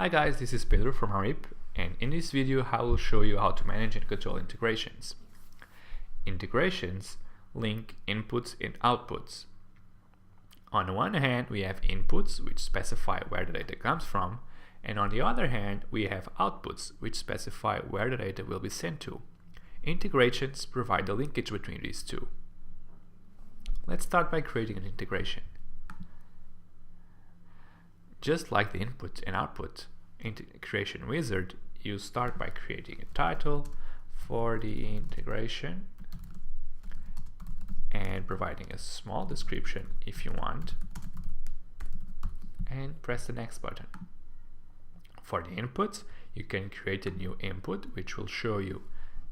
Hi guys, this is Pedro from ARiiP, and in this video I will show you how to manage and control integrations. Integrations link inputs and outputs. On the one hand, we have inputs which specify where the data comes from, and on the other hand, we have outputs which specify where the data will be sent to. Integrations provide the linkage between these two. Let's start by creating an integration. Just like the input and output integration wizard, you start by creating a title for the integration and providing a small description if you want, and press the next button. For the inputs, you can create a new input which will show you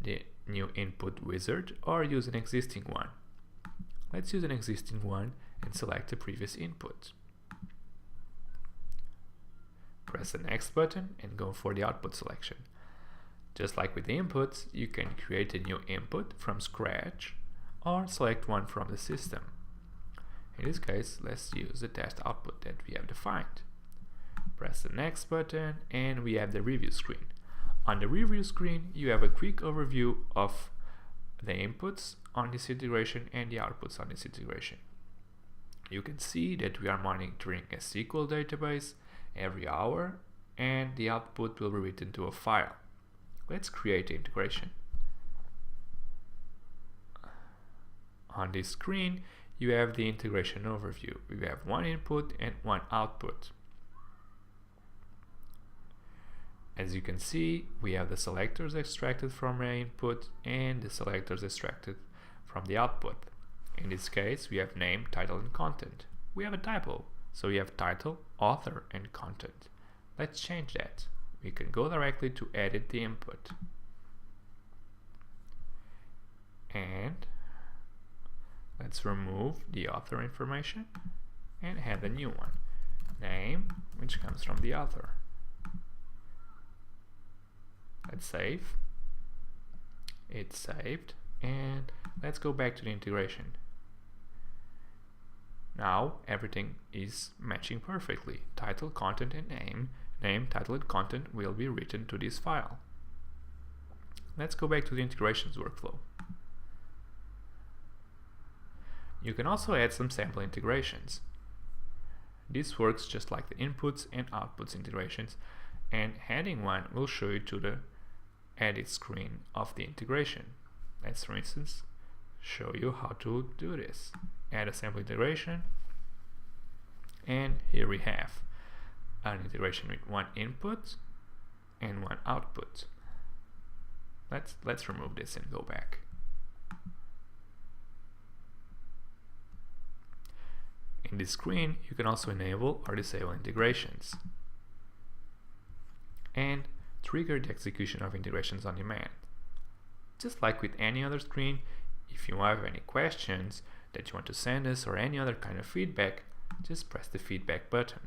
the new input wizard, or use an existing one. Let's use an existing one and select the previous input. Press the next button and go for the output selection. Just like with the inputs, you can create a new input from scratch or select one from the system. In this case, let's use the test output that we have defined. Press the next button and we have the review screen. On the review screen, you have a quick overview of the inputs on this integration and the outputs on this integration. You can see that we are monitoring a SQL database every hour, and the output will be written to a file. Let's create the integration. On this screen, you have the integration overview. We have one input and one output. As you can see, we have the selectors extracted from our input and the selectors extracted from the output. In this case, we have name, title, and content. We have a typo, so we have title, author, and content. Let's change that. We can go directly to edit the input. And let's remove the author information and add a new one. Name, which comes from the author. Let's save. It's saved, and let's go back to the integration. Now everything is matching perfectly. Title, content, and name. Name, title, and content will be written to this file. Let's go back to the integrations workflow. You can also add some sample integrations. This works just like the inputs and outputs integrations, and adding one will show you to the edit screen of the integration. Let's, for instance, show you how to do this. Add a sample integration, and here we have an integration with one input and one output. Let's remove this and go back. In this screen, you can also enable or disable integrations and trigger the execution of integrations on demand. Just like with any other screen, if you have any questions that you want to send us or any other kind of feedback, just press the feedback button.